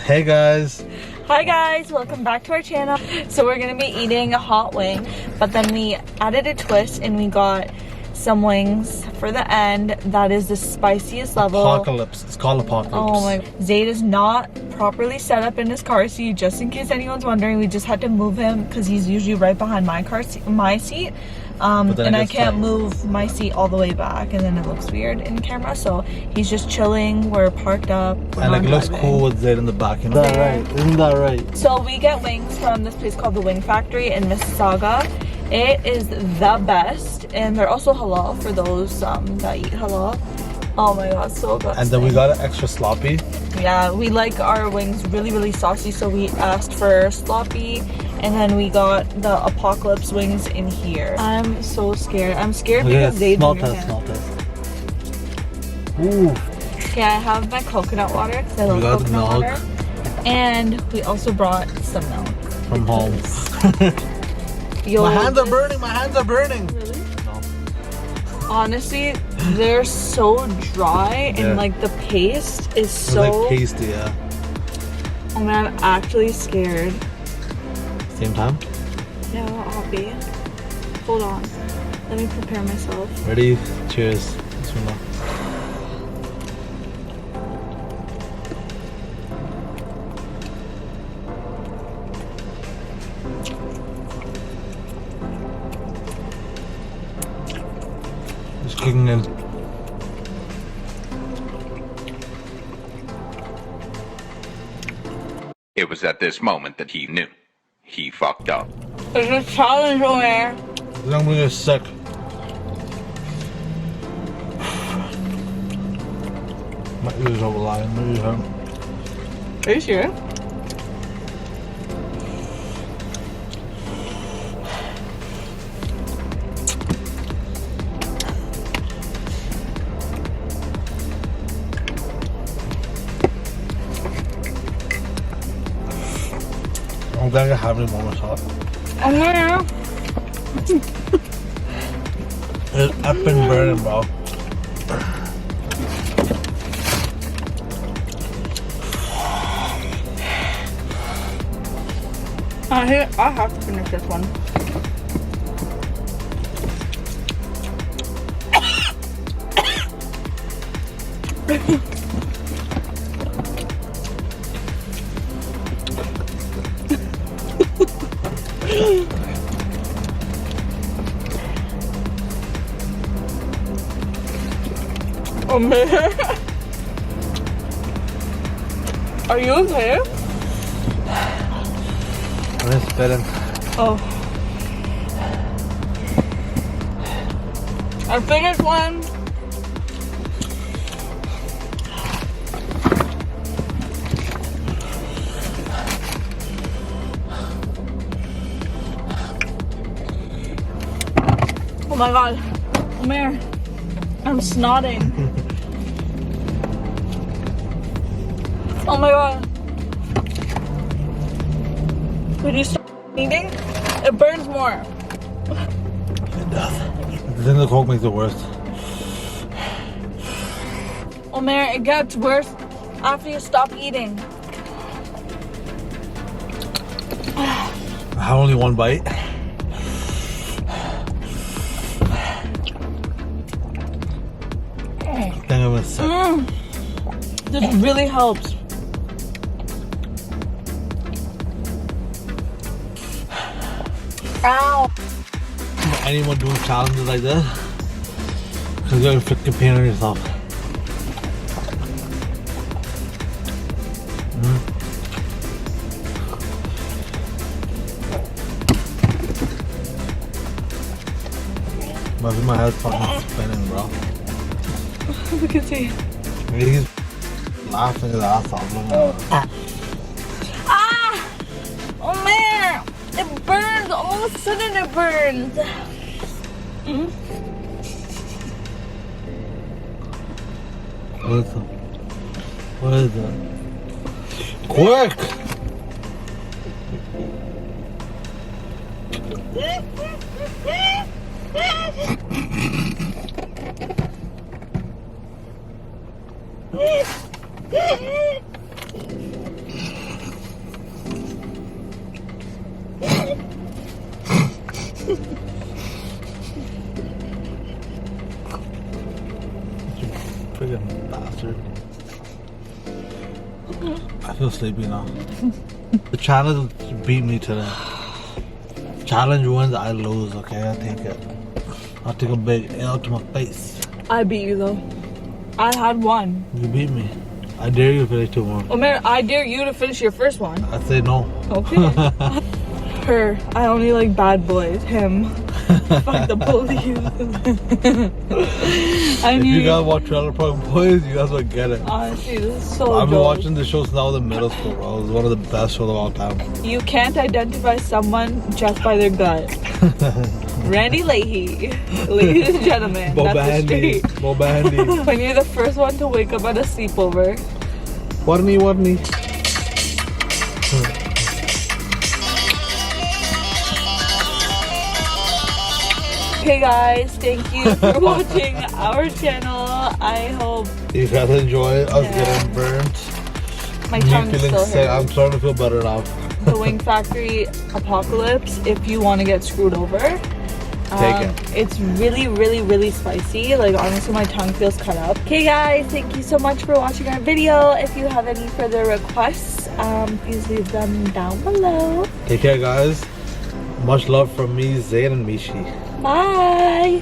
Hey guys. Hi guys, welcome back to our channel. So we're gonna be eating a hot wing, but then we added a twist and we got some wings for the end. That is the spiciest level. Apocalypse. It's called Apocalypse. Oh my. Zayd is not properly set up in his car seat. Just in case anyone's wondering, we just had to move him because he's usually right behind my seat. And I can't move my seat all the way back, and then it looks weird in camera. So he's just chilling. We're parked up. And like it looks cool with Zayd in the back. You know? Isn't that right? Isn't that right? So we get wings from this place called the Wing Factory in Mississauga. It is the best, and they're also halal for those that eat halal. Oh my god, so good. And then we got it extra sloppy. Yeah, we like our wings really saucy, so we asked for sloppy, and then we got the Apocalypse wings in here. I'm so scared. I'm scared because they smell test. Ooh. Okay, I have my coconut water because I love coconut water. And we also brought some milk. From home. My hands are burning. Really? No. Honestly, they're so dry and like the paste is so like pasty, yeah. Oh man, I'm actually scared. Same time? Yeah, I'll be. Hold on. Let me prepare myself. Ready? Cheers. Bismillah. Just kicking in. It was at this moment that he knew. He fucked up. There's a challenge over there. I'm gonna get sick. My ears are lying. My ears hurt. Are you sure? I'm glad I have any more hot. Oh no. It's up and burning, bro. I have to finish this one. Oh man. Are you okay? I'm just spitting. Oh. I finished one. Oh my god. Omer, I'm snotting. Oh my god. Did you stop eating? It burns more. It does. Then the coke makes it worse. Omer, it gets worse after you stop eating. I have only one bite. I think I'm gonna sick. This really helps. Ow! Anyone doing challenges like this? Because you're inflicting pain on yourself. My head's fucking spinning, bro. Look at see. He's laughing his ass off. Ah! Oh man! It burns! All of a sudden it burns! What is that? Quick! You friggin' bastard. I feel sleepy now. The challenge beat me today. Challenge wins, I lose, okay? I take it. I'll take a big L to my face. I beat you though. I had one. You beat me. I dare you to finish 2 more. Oh man, I dare you to finish your first one. I say no. Okay. Her. I only like bad boys. Him. Fuck the police. If you guys watch Trailer Park Boys, you guys will get it. Honestly, this is so I've been dope. watching the show since I was in middle school, bro. It was one of the best shows of all time. You can't identify someone just by their gut. Randy Leahy. Ladies and gentlemen, Boba that's the Handy. street. Boba Handy. When you're the first one to wake up at a sleepover. Warney. Hey guys, thank you for watching our channel. I hope You guys enjoy us Yeah. getting burnt. my Me tongue feeling still sick. hurts. I'm starting to feel better now. The Wing Factory Apocalypse, if you want to get screwed over. Take it. It's really spicy. Like honestly, my tongue feels cut up. Okay guys, thank you so much for watching our video. If you have any further requests, please leave them down below. Take care, guys. Much love from me, Zayn, and Mishi. Bye.